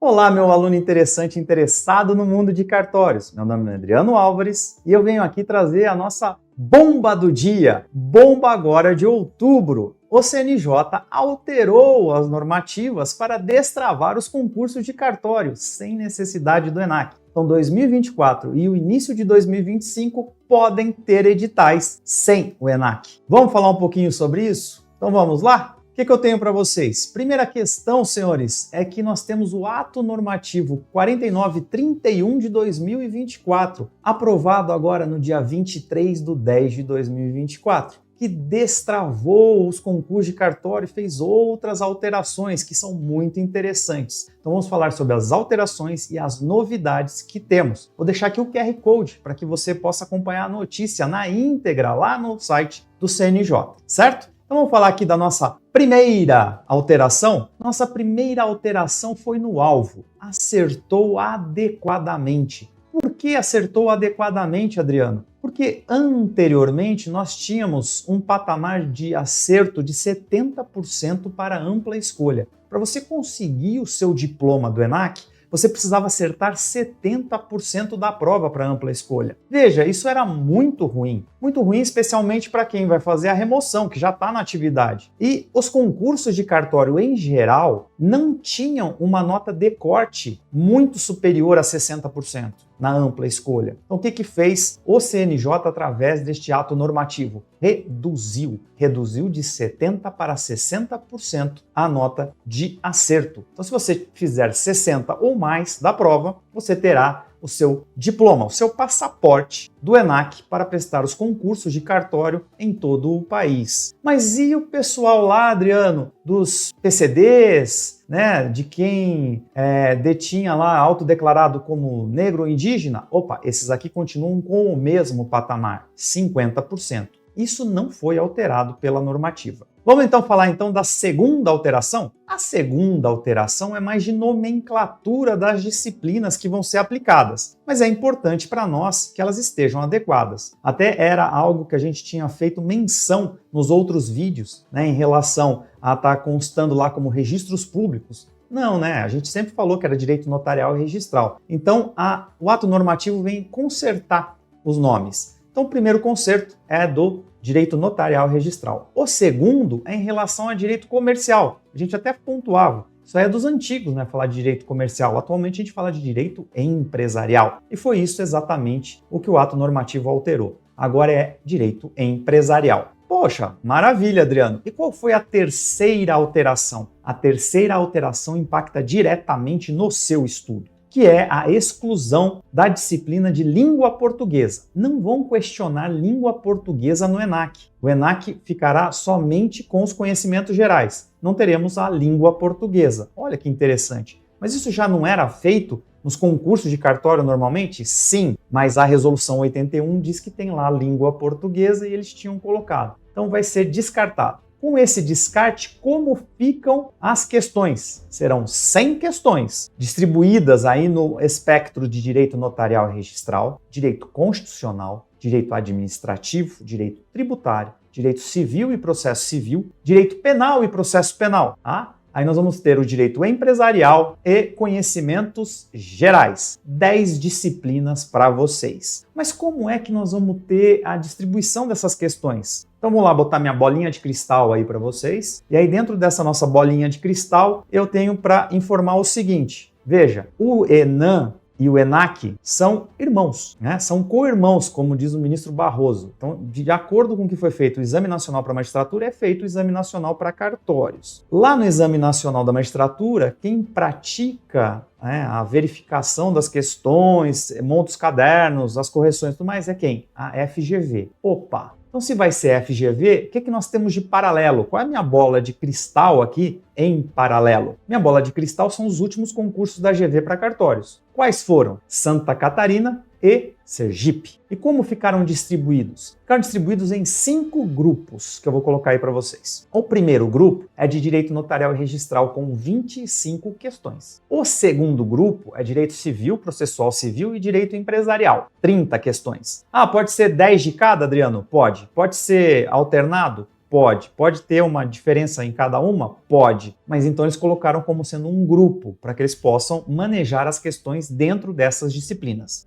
Olá, meu aluno interessante interessado no mundo de cartórios. Meu nome é Adriano Álvares e eu venho aqui trazer a nossa bomba do dia. Bomba agora de outubro. O CNJ alterou as normativas para destravar os concursos de cartório sem necessidade do ENAC. Então, 2024 e o início de 2025 podem ter editais sem o ENAC. Vamos falar um pouquinho sobre isso? Então vamos lá? O que eu tenho para vocês? Primeira questão, senhores, é que nós temos o Ato Normativo 4931 de 2024, aprovado agora no dia 23 de 10 de 2024, que destravou os concursos de cartório e fez outras alterações que são muito interessantes. Então vamos falar sobre as alterações e as novidades que temos. Vou deixar aqui o QR Code para que você possa acompanhar a notícia na íntegra lá no site do CNJ, certo? Então vamos falar aqui da nossa primeira alteração. Nossa primeira alteração foi no alvo. Acertou adequadamente. Por que acertou adequadamente, Adriano? Porque anteriormente nós tínhamos um patamar de acerto de 70% para ampla escolha. Para você conseguir o seu diploma do ENAC, você precisava acertar 70% da prova para ampla escolha. Veja, isso era muito ruim especialmente para quem vai fazer a remoção, que já está na atividade. E os concursos de cartório em geral não tinham uma nota de corte muito superior a 60% na ampla escolha. Então o que fez o CNJ através deste ato normativo? Reduziu de 70% para 60% a nota de acerto. Então se você fizer 60 ou mais da prova, você terá o seu diploma, o seu passaporte do ENAC para prestar os concursos de cartório em todo o país. Mas e o pessoal lá, Adriano, dos PCDs, né, de quem detinha lá autodeclarado como negro ou indígena? Opa, esses aqui continuam com o mesmo patamar, 50%. Isso não foi alterado pela normativa. Vamos então falar da segunda alteração? A segunda alteração é mais de nomenclatura das disciplinas que vão ser aplicadas, mas é importante para nós que elas estejam adequadas. Até era algo que a gente tinha feito menção nos outros vídeos, né, em relação a estar constando lá como registros públicos. Não, né? A gente sempre falou que era direito notarial e registral. Então, o ato normativo vem consertar os nomes. Então, o primeiro conserto é do direito notarial e registral. O segundo é em relação a direito comercial. A gente até pontuava. Isso aí é dos antigos, né? Falar de direito comercial. Atualmente a gente fala de direito empresarial. E foi isso exatamente o que o ato normativo alterou. Agora é direito empresarial. Poxa, maravilha, Adriano. E qual foi a terceira alteração? A terceira alteração impacta diretamente no seu estudo, que é a exclusão da disciplina de língua portuguesa. Não vão questionar língua portuguesa no ENAC. O ENAC ficará somente com os conhecimentos gerais. Não teremos a língua portuguesa. Olha que interessante. Mas isso já não era feito nos concursos de cartório normalmente? Sim, mas a resolução 81 diz que tem lá a língua portuguesa e eles tinham colocado. Então vai ser descartado. Com esse descarte, como ficam as questões? Serão 100 questões, distribuídas aí no espectro de direito notarial e registral, direito constitucional, direito administrativo, direito tributário, direito civil e processo civil, direito penal e processo penal. Aí nós vamos ter o direito empresarial e conhecimentos gerais. 10 disciplinas para vocês. Mas como é que nós vamos ter a distribuição dessas questões? Então vamos lá botar minha bolinha de cristal aí para vocês. E aí dentro dessa nossa bolinha de cristal, eu tenho para informar o seguinte. Veja, o ENAM e o ENAC são irmãos, né? São co-irmãos, como diz o ministro Barroso. Então, de acordo com o que foi feito o Exame Nacional para a Magistratura, é feito o Exame Nacional para cartórios. Lá no Exame Nacional da Magistratura, quem pratica a verificação das questões, monta os cadernos, as correções e tudo mais, é quem? A FGV. Opa! Então, se vai ser FGV, o que nós temos de paralelo? Qual é a minha bola de cristal aqui em paralelo? Minha bola de cristal são os últimos concursos da GV para cartórios. Quais foram? Santa Catarina e Sergipe. E como ficaram distribuídos? Ficaram distribuídos em 5 grupos, que eu vou colocar aí para vocês. O primeiro grupo é de direito notarial e registral, com 25 questões. O segundo grupo é direito civil, processual civil e direito empresarial, 30 questões. Pode ser 10 de cada, Adriano? Pode. Pode ser alternado? Pode. Pode ter uma diferença em cada uma? Pode. Mas então eles colocaram como sendo um grupo, para que eles possam manejar as questões dentro dessas disciplinas.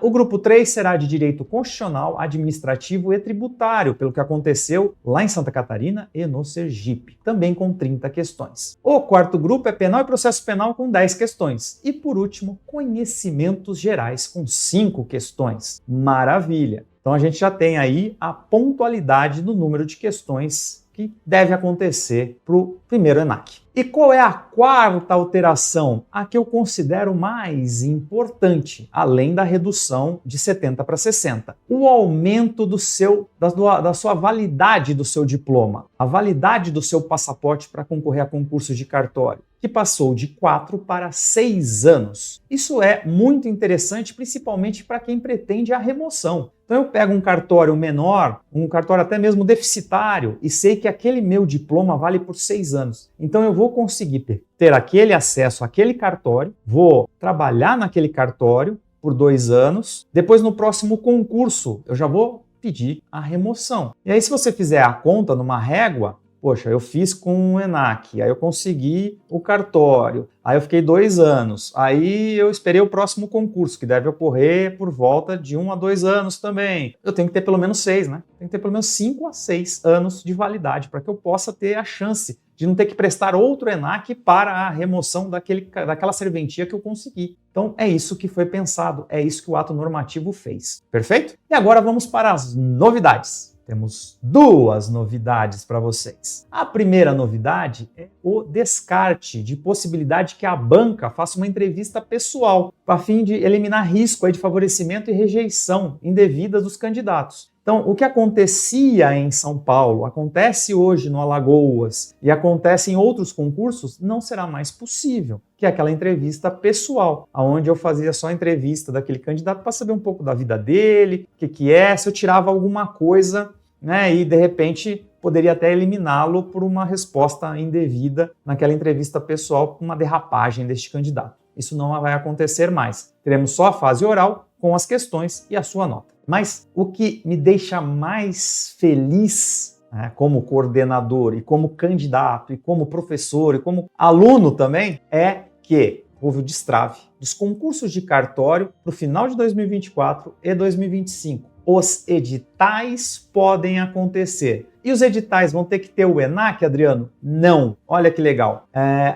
O grupo 3 será de Direito Constitucional, Administrativo e Tributário, pelo que aconteceu lá em Santa Catarina e no Sergipe, também com 30 questões. O quarto grupo é Penal e Processo Penal com 10 questões. E por último, Conhecimentos Gerais com 5 questões. Maravilha! Então a gente já tem aí a pontualidade do número de questões que deve acontecer para o primeiro ENAC. E qual é a quarta alteração? A que eu considero mais importante, além da redução de 70 para 60. O aumento da sua validade do seu diploma, a validade do seu passaporte para concorrer a concursos de cartório, que passou de 4 para 6 anos. Isso é muito interessante, principalmente para quem pretende a remoção. Então eu pego um cartório menor, um cartório até mesmo deficitário, e sei que aquele meu diploma vale por 6 anos. Então eu vou conseguir ter aquele acesso àquele cartório, vou trabalhar naquele cartório por 2 anos, depois no próximo concurso eu já vou pedir a remoção. E aí se você fizer a conta numa régua, poxa, eu fiz com o ENAC, aí eu consegui o cartório, aí eu fiquei 2 anos, aí eu esperei o próximo concurso, que deve ocorrer por volta de 1 a 2 anos também. Eu tenho que ter pelo menos 6, né? Tem que ter pelo menos 5 a 6 anos de validade para que eu possa ter a chance de não ter que prestar outro ENAC para a remoção daquela serventia que eu consegui. Então é isso que foi pensado, é isso que o ato normativo fez. Perfeito? E agora vamos para as novidades. Temos 2 novidades para vocês. A primeira novidade é o descarte de possibilidade que a banca faça uma entrevista pessoal, a fim de eliminar risco de favorecimento e rejeição indevida dos candidatos. Então, o que acontecia em São Paulo, acontece hoje no Alagoas e acontece em outros concursos, não será mais possível, que é aquela entrevista pessoal, onde eu fazia só a entrevista daquele candidato para saber um pouco da vida dele, o que é, se eu tirava alguma coisa, né, e de repente poderia até eliminá-lo por uma resposta indevida naquela entrevista pessoal, por uma derrapagem deste candidato. Isso não vai acontecer mais. Teremos só a fase oral com as questões e a sua nota. Mas o que me deixa mais feliz, né, como coordenador e como candidato e como professor e como aluno também, é que houve o destrave dos concursos de cartório para o final de 2024 e 2025. Os editais podem acontecer. E os editais vão ter que ter o ENAC, Adriano? Não. Olha que legal.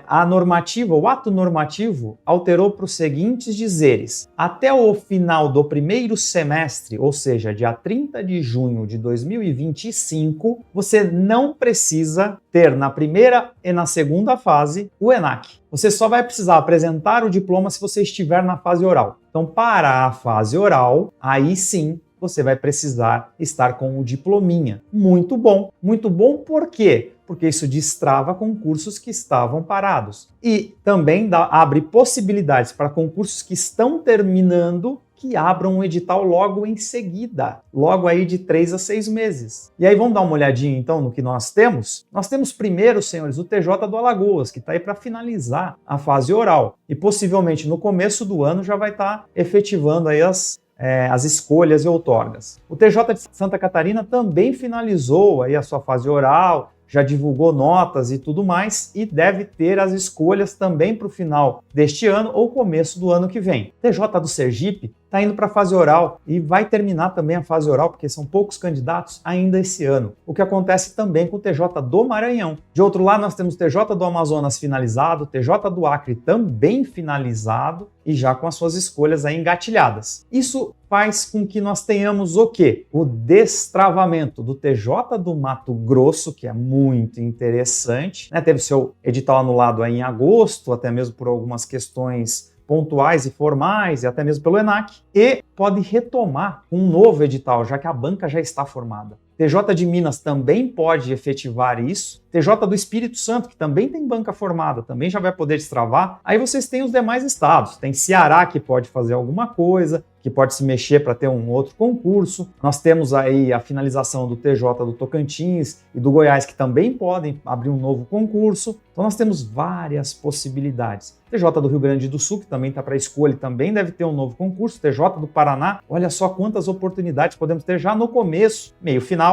A normativa, o ato normativo, alterou para os seguintes dizeres. Até o final do primeiro semestre, ou seja, dia 30 de junho de 2025, você não precisa ter na primeira e na segunda fase o ENAC. Você só vai precisar apresentar o diploma se você estiver na fase oral. Então, para a fase oral, aí sim, você vai precisar estar com o diplominha. Muito bom. Muito bom por quê? Porque isso destrava concursos que estavam parados. E também abre possibilidades para concursos que estão terminando que abram um edital logo em seguida, logo aí de 3 a 6 meses. E aí vamos dar uma olhadinha então no que nós temos? Nós temos primeiro, senhores, o TJ do Alagoas, que está aí para finalizar a fase oral. E possivelmente no começo do ano já vai estar efetivando aí as escolhas e outorgas. O TJ de Santa Catarina também finalizou aí a sua fase oral, já divulgou notas e tudo mais, e deve ter as escolhas também para o final deste ano ou começo do ano que vem. O TJ do Sergipe está indo para a fase oral e vai terminar também a fase oral, porque são poucos candidatos ainda esse ano. O que acontece também com o TJ do Maranhão. De outro lado, nós temos o TJ do Amazonas finalizado, o TJ do Acre também finalizado e já com as suas escolhas aí engatilhadas. Isso faz com que nós tenhamos o quê? O destravamento do TJ do Mato Grosso, que é muito interessante, né? Teve seu edital anulado aí em agosto, até mesmo por algumas questões pontuais e formais, e até mesmo pelo ENAC, e pode retomar um novo edital, já que a banca já está formada. TJ de Minas também pode efetivar isso. TJ do Espírito Santo, que também tem banca formada, também já vai poder destravar. Aí vocês têm os demais estados. Tem Ceará, que pode fazer alguma coisa, que pode se mexer para ter um outro concurso. Nós temos aí a finalização do TJ do Tocantins e do Goiás, que também podem abrir um novo concurso. Então nós temos várias possibilidades. TJ do Rio Grande do Sul, que também está para escolha, também deve ter um novo concurso. TJ do Paraná, olha só quantas oportunidades podemos ter já no começo, meio final,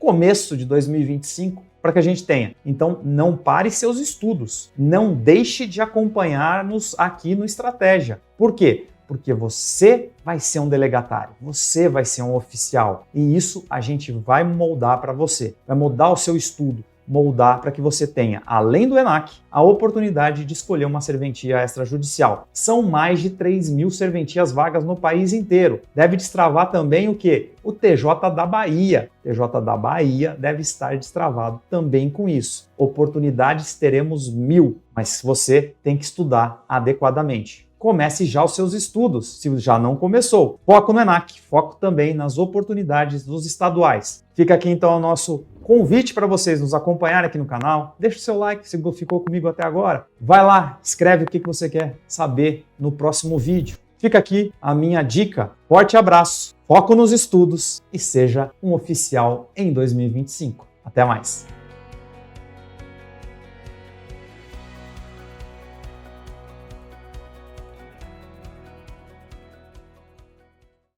começo de 2025 para que a gente tenha. Então, não pare seus estudos. Não deixe de acompanhar-nos aqui no Estratégia. Por quê? Porque você vai ser um delegatário, você vai ser um oficial. E isso a gente vai moldar para você. Vai moldar o seu estudo, moldar para que você tenha, além do ENAC, a oportunidade de escolher uma serventia extrajudicial. São mais de 3.000 serventias vagas no país inteiro. Deve destravar também o quê? O TJ da Bahia. O TJ da Bahia deve estar destravado também com isso. Oportunidades teremos 1.000, mas você tem que estudar adequadamente. Comece já os seus estudos, se já não começou. Foco no ENAC, foco também nas oportunidades dos estaduais. Fica aqui então o nosso convite para vocês nos acompanharem aqui no canal. Deixa o seu like se ficou comigo até agora. Vai lá, escreve o que você quer saber no próximo vídeo. Fica aqui a minha dica. Forte abraço, foco nos estudos e seja um oficial em 2025. Até mais!